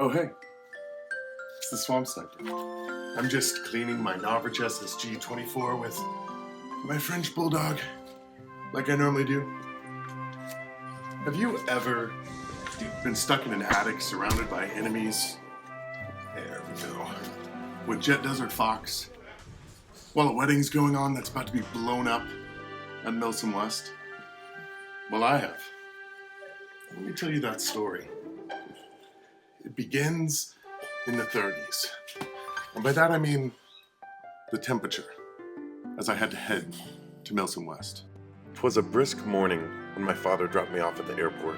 Oh, hey. It's the Swamp Sniper. I'm just cleaning my Novritsch SSG 24 with my French Bulldog, like I normally do. Have you ever been stuck in an attic surrounded by enemies? There we go. With Jet Desert Fox, while a wedding's going on that's about to be blown up at Milsim West? Well, I have. Let me tell you that story. It begins in the 30s. And by that I mean the temperature, as I had to head to Milsim West. 'Twas a brisk morning when my father dropped me off at the airport.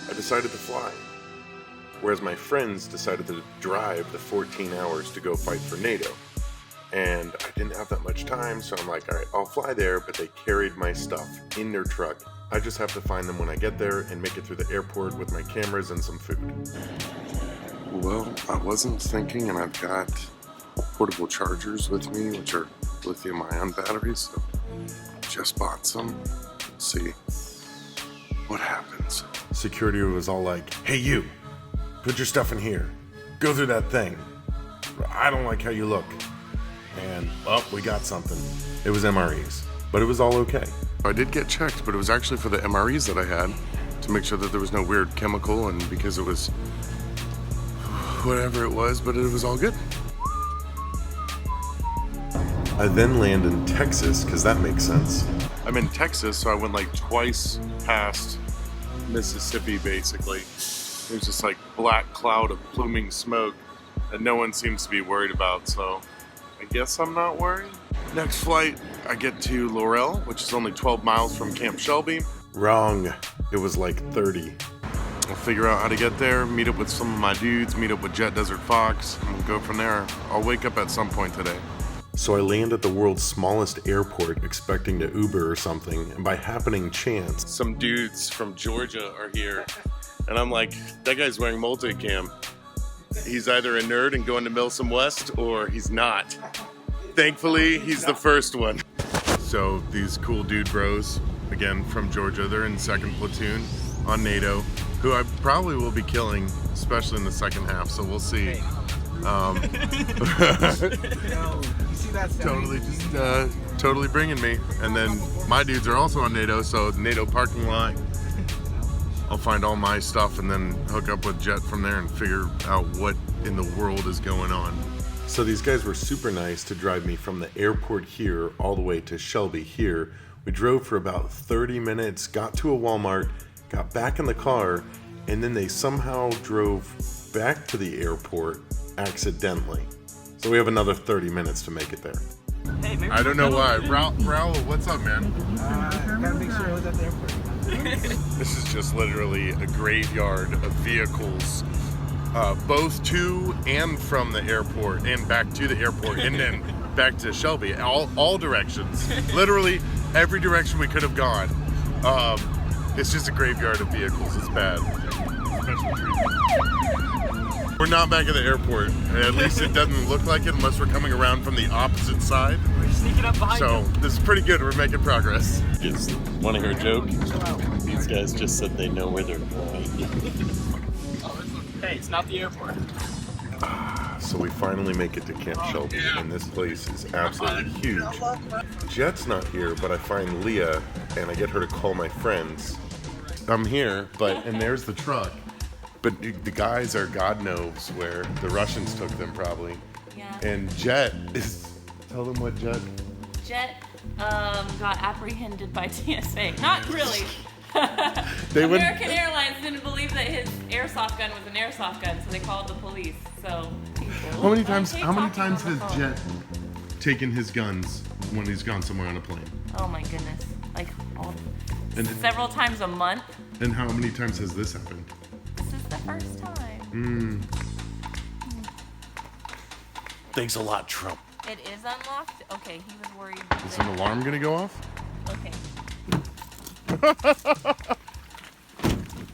I decided to fly, whereas my friends decided to drive the 14 hours to go fight for NATO. And I didn't have that much time, so I'm like, all right, I'll fly there, but they carried my stuff in their truck. I just have to find them when I get there and make it through the airport with my cameras and some food. Well, I wasn't thinking, and I've got portable chargers with me, which are lithium-ion batteries, so just bought some. Let's see what happens. Security was all like, hey you, put your stuff in here. Go through that thing. I don't like how you look. And, well, we got something. It was MREs, but it was all okay. I did get checked, but it was actually for the MREs that I had to make sure that there was no weird chemical, and because it was whatever it was, but it was all good. I then land in Texas, because that makes sense. I'm in Texas, so I went like twice past Mississippi, basically. There's just like black cloud of pluming smoke that no one seems to be worried about, so I guess I'm not worried. Next flight, I get to Laurel, which is only 12 miles from Camp Shelby. Wrong. It was like 30. I'll figure out how to get there, meet up with some of my dudes, meet up with Jet Desert Fox, and we'll go from there. I'll wake up at some point today. So I land at the world's smallest airport expecting to Uber or something, and by happening chance, some dudes from Georgia are here. And I'm like, that guy's wearing multicam. He's either a nerd and going to Milsim West, or he's not. Thankfully, he's the first one. So these cool dude bros, again from Georgia, they're in 2nd Platoon on NATO, who I probably will be killing, especially in the second half, so we'll see. Totally bringing me. And then my dudes are also on NATO, so NATO parking lot. I'll find all my stuff and then hook up with Jet from there and figure out what in the world is going on. So these guys were super nice to drive me from the airport here all the way to Shelby here. We drove for about 30 minutes, got to a Walmart, got back in the car, and then they somehow drove back to the airport accidentally. So we have another 30 minutes to make it there. Hey, I don't know why. Raul, what's up, man? Gotta make sure I was at the airport. This is just literally a graveyard of vehicles, both to and from the airport, and back to the airport, and then back to Shelby. All directions. Literally every direction we could have gone. It's just a graveyard of vehicles. It's bad. We're not back at the airport. At least it doesn't look like it unless we're coming around from the opposite side. We're sneaking up behind So this is pretty good. We're making progress. Just want to hear a joke? These guys just said they know where they're going. Hey, it's not the airport. So we finally make it to Camp Shelby, and this place is absolutely huge. Jet's not here, but I find Leah, and I get her to call my friends. I'm here, and there's the truck. But the guys are God knows where. The Russians took them probably. Yeah. And Jet is, tell them what Jet. Jet got apprehended by TSA. Not really. They would. American Airlines didn't believe that his airsoft gun was an airsoft gun, so they called the police. So. How many times has Jet taken his guns when he's gone somewhere on a plane? Oh my goodness! Like several times a month. And how many times has this happened? This is the first time. Thanks a lot, Trump. It is unlocked? Okay, he was worried. Is an alarm gonna go off? Okay.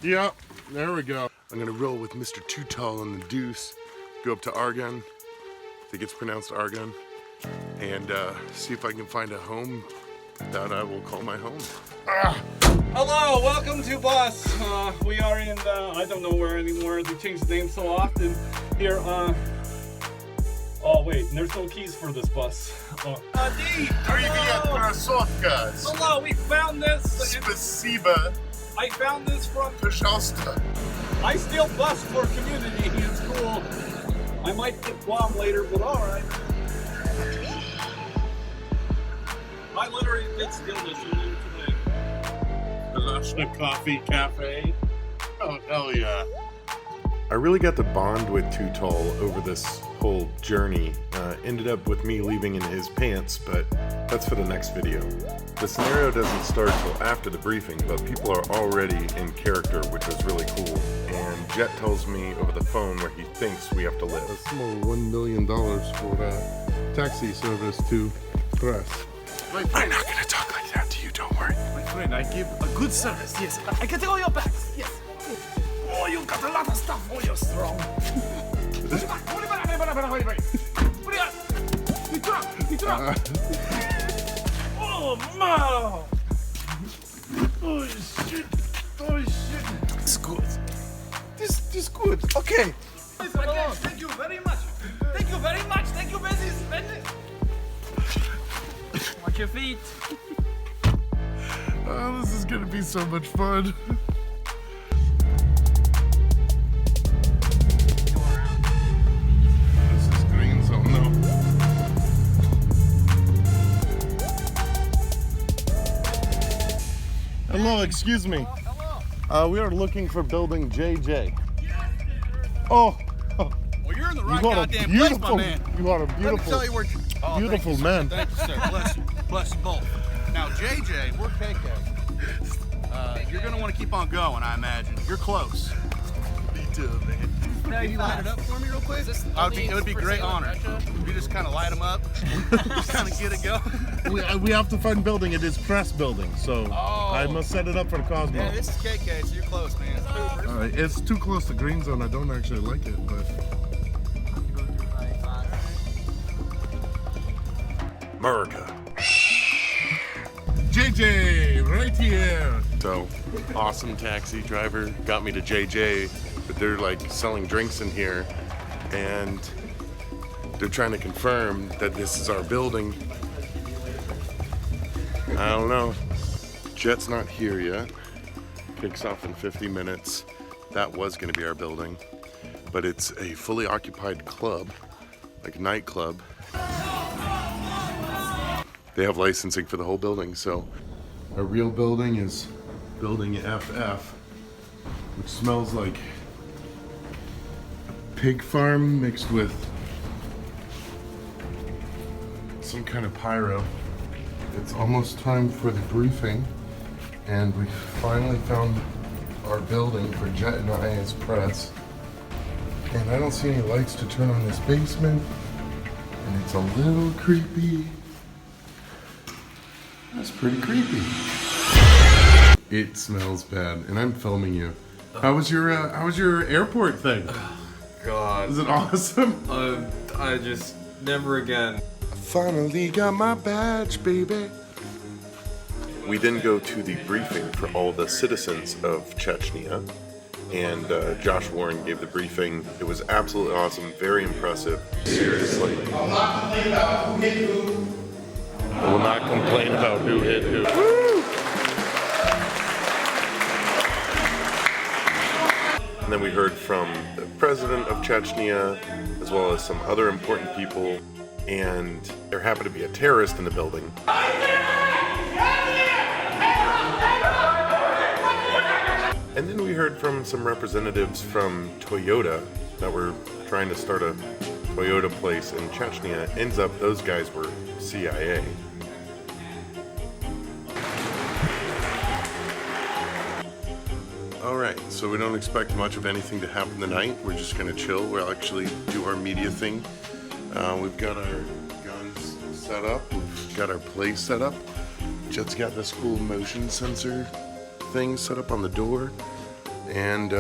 Yep, there we go. I'm gonna roll with Mr. Too Tall on the deuce, go up to Argonne, I think it's pronounced Argonne, and see if I can find a home that I will call my home. Hello, welcome to bus. We are in I don't know where anymore. They change the name so often. Here, oh wait, there's no keys for this bus. Hello, we found this. Spasiba. I found this from. Pashasta. I still bus for community. It's cool. I might get bombed later, but all right. I literally did steal this from you today. Balashna Coffee Cafe. Oh, hell yeah. I really got to bond with Too Tall over this whole journey. Ended up with me leaving in his pants, but that's for the next video. The scenario doesn't start till after the briefing, but people are already in character, which is really cool. And Jet tells me over the phone where he thinks we have to live. That's more than $1 million for taxi service to press. I'm not gonna talk like that to you, don't worry. My friend, I give a good service, yes. I can take all your bags, yes. Oh, you got a lot of stuff. Oh, you're strong. Oh, man. Oh, shit. Oh, shit. This is good. This is good. Okay. Okay, thank you very much. Thank you very much. Thank you, Mrs. Bennett. Watch your feet. Oh, this is gonna be so much fun. This is green zone now. Hello, excuse me. Hello. We are looking for building JJ. Oh, Well, you're in the you right got a goddamn place, my beautiful, man. you got a Let me beautiful, tell you where. Oh, beautiful man. Thank you, sir. Bless you. Bless you both. Now, JJ, we're KK. You're gonna want to keep on going, I imagine. You're close. Me too, man. Can you light it up for me real quick? It would be great honor. You just kind of light them up, just kind of get it going. We have to find building. It is press building, so I must set it up for the Cosmo. Yeah, this is KK, so you're close, man. It's too close to green zone. I don't actually like it, but America. JJ, right here. So, awesome taxi driver got me to JJ, but they're like selling drinks in here, and they're trying to confirm that this is our building. I don't know. Jet's not here yet. Kicks off in 50 minutes. That was going to be our building, but it's a fully occupied club, like nightclub. They have licensing for the whole building, so our real building is building FF, which smells like a pig farm mixed with some kind of pyro. It's almost time for the briefing, and we finally found our building for Jet and I as press. And I don't see any lights to turn on this basement, and it's a little creepy. That's pretty creepy. It smells bad, and I'm filming you. How was your airport thing? God. Is it awesome? I just never again. Finally got my badge, baby. We then go to the briefing for all the citizens of Chechnya, and Josh Warren gave the briefing. It was absolutely awesome, very impressive. Seriously. I will not complain about who hit who. Woo! And then we heard from the president of Chechnya, as well as some other important people, and there happened to be a terrorist in the building. And then we heard from some representatives from Toyota that were trying to start a Toyota place in Chechnya. Ends up those guys were CIA. Alright, so we don't expect much of anything to happen tonight. We're just gonna chill. We'll actually do our media thing. We've got our guns set up. We've got our place set up. Jet's got this cool motion sensor thing set up on the door. And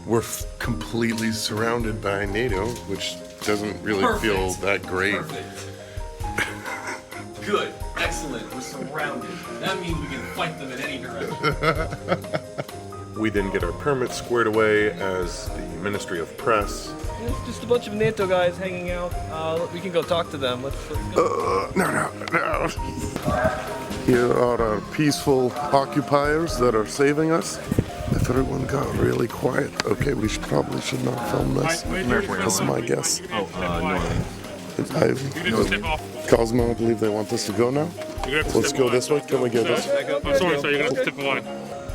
we're completely surrounded by NATO, which doesn't really feel that great. Perfect. Good. Excellent. We're surrounded. That means we can fight them in any direction. We then get our permits squared away as the Ministry of Press. It's just a bunch of NATO guys hanging out. We can go talk to them. Let's go. No. Here are our peaceful occupiers that are saving us. Everyone got really quiet. Okay, we probably should not film this. That's my guess. Cosmo, I believe they want us to go now. Let's go this way. Can we go this way? I'm sorry, sir. You're gonna have to step in line.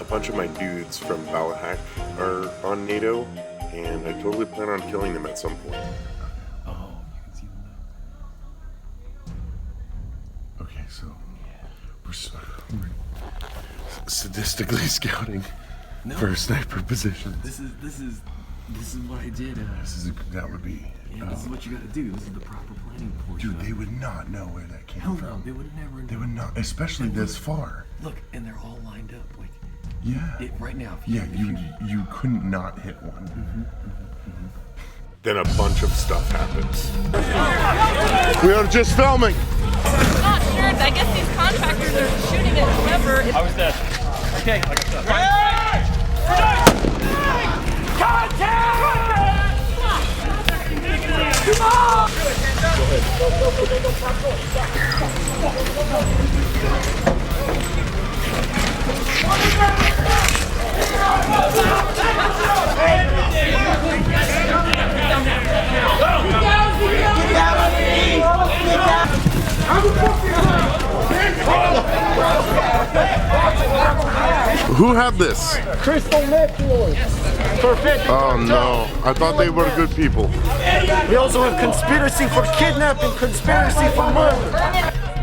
A bunch of my dudes from Ballahack are on NATO, and I totally plan on killing them at some point. Oh, you can see them now. Okay, so we're sadistically scouting for a sniper position. This is what I did. That would be. This is what you gotta do. This is the proper planning portion. Dude, they would not know where that came Hell from. no, they would never know. They would not, especially this far. Look, and they're all lined up. Like, yeah. Right now. You couldn't not hit one. Then a bunch of stuff happens. We are just filming. I'm not sure. I guess these contractors are shooting at whoever. I was dead. Okay. Who had this? Crystal meth dealers. Perfect. Oh no, I thought they were good people. We also have conspiracy for kidnapping, conspiracy for murder.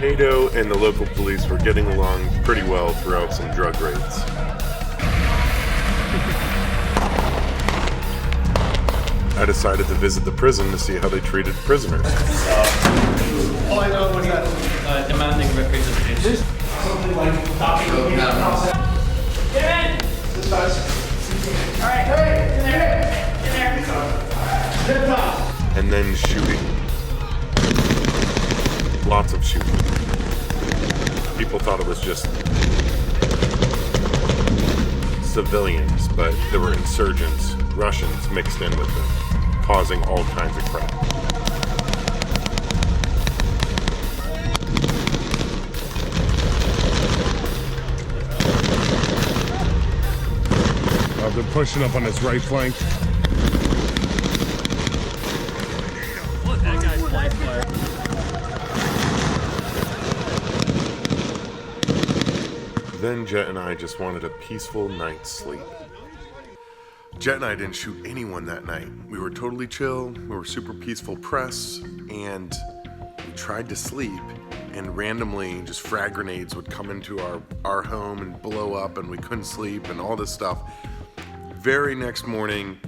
NATO and the local police were getting along pretty well throughout some drug raids. I decided to visit the prison to see how they treated prisoners. All I know was that Demanding representation. something like stopping Get in! This does. Alright, in there. Zip up. And then shooting. Lots of shooting. People thought it was just civilians, but there were insurgents, Russians mixed in with them, causing all kinds of crap. They're pushing up on this right flank. Look, that guy's flight fire. Then Jet and I just wanted a peaceful night's sleep. Jet and I didn't shoot anyone that night. We were totally chill, we were super peaceful press, and we tried to sleep, and randomly just frag grenades would come into our home and blow up, and we couldn't sleep and all this stuff. Very next morning,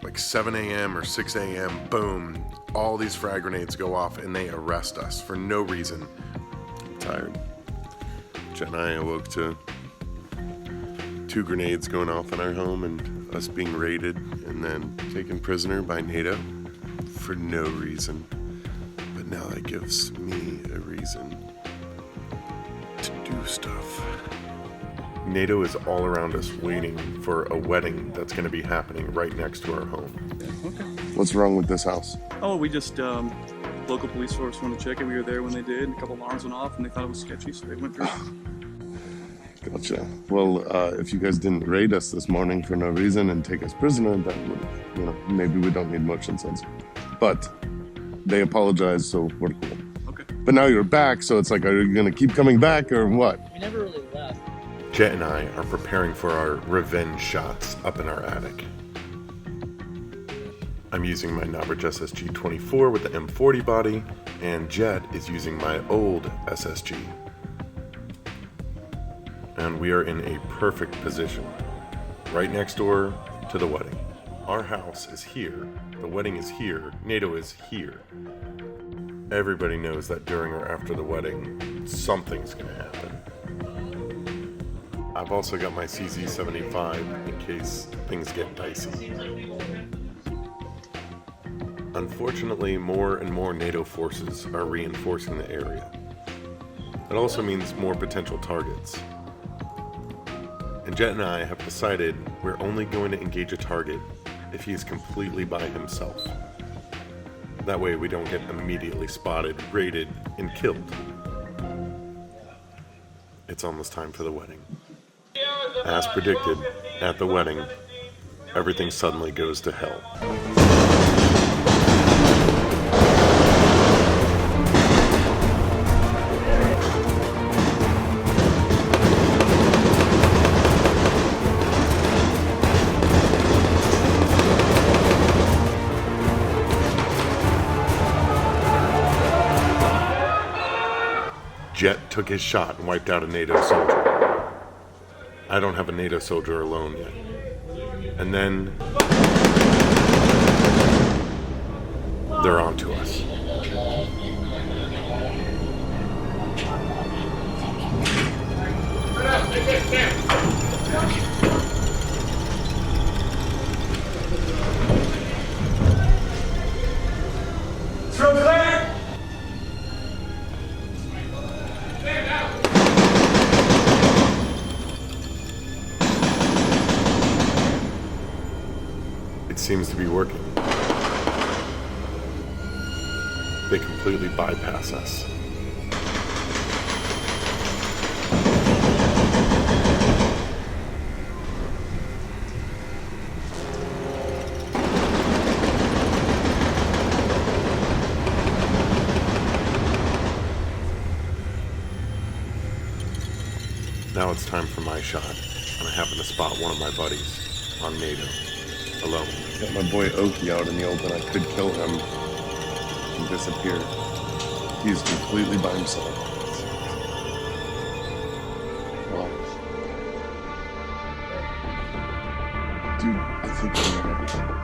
like 7 a.m. or 6 a.m., boom, all these frag grenades go off and they arrest us for no reason. I'm tired. Jen and I awoke to 2 grenades going off in our home and us being raided and then taken prisoner by NATO for no reason. But now that gives me a reason to do stuff. NATO is all around us waiting for a wedding that's going to be happening right next to our home. Okay. What's wrong with this house? Oh, we just, local police force wanted to check it. We were there when they did, and a couple alarms went off, and they thought it was sketchy, so they went through. Gotcha. Well, if you guys didn't raid us this morning for no reason and take us prisoner, then maybe we don't need motion sensor. But they apologized, so we're cool. Okay. But now you're back, so it's like, are you gonna keep coming back or what? We never really left. Jet and I are preparing for our revenge shots up in our attic. I'm using my Novritsch SSG 24 with the M40 body, and Jet is using my old SSG. And we are in a perfect position, right next door to the wedding. Our house is here, the wedding is here, NATO is here. Everybody knows that during or after the wedding, something's gonna happen. I've also got my CZ75 in case things get dicey. Unfortunately, more and more NATO forces are reinforcing the area. it also means more potential targets. And Jet and I have decided we're only going to engage a target if he's completely by himself. That way we don't get immediately spotted, raided, and killed. It's almost time for the wedding. As predicted, at the wedding, everything suddenly goes to hell. Jet took his shot and wiped out a NATO soldier. I don't have a NATO soldier alone yet. And then they're on to us. It seems to be working. They completely bypass us. Now it's time for my shot, and I happen to spot one of my buddies on NATO, alone. Got my boy Oki out in the open. I could kill him and disappear. He's completely by himself. Well, dude, I think I know everything.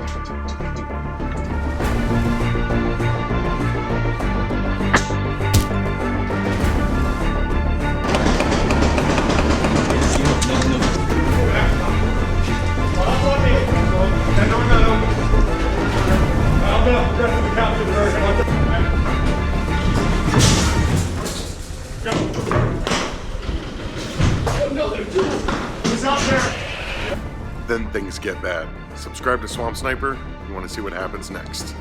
Then things get bad. Subscribe to Swamp Sniper if you want to see what happens next.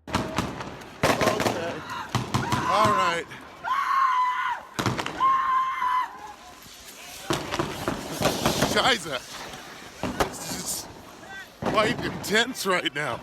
Okay. All right. Scheiße. This is quite intense right now.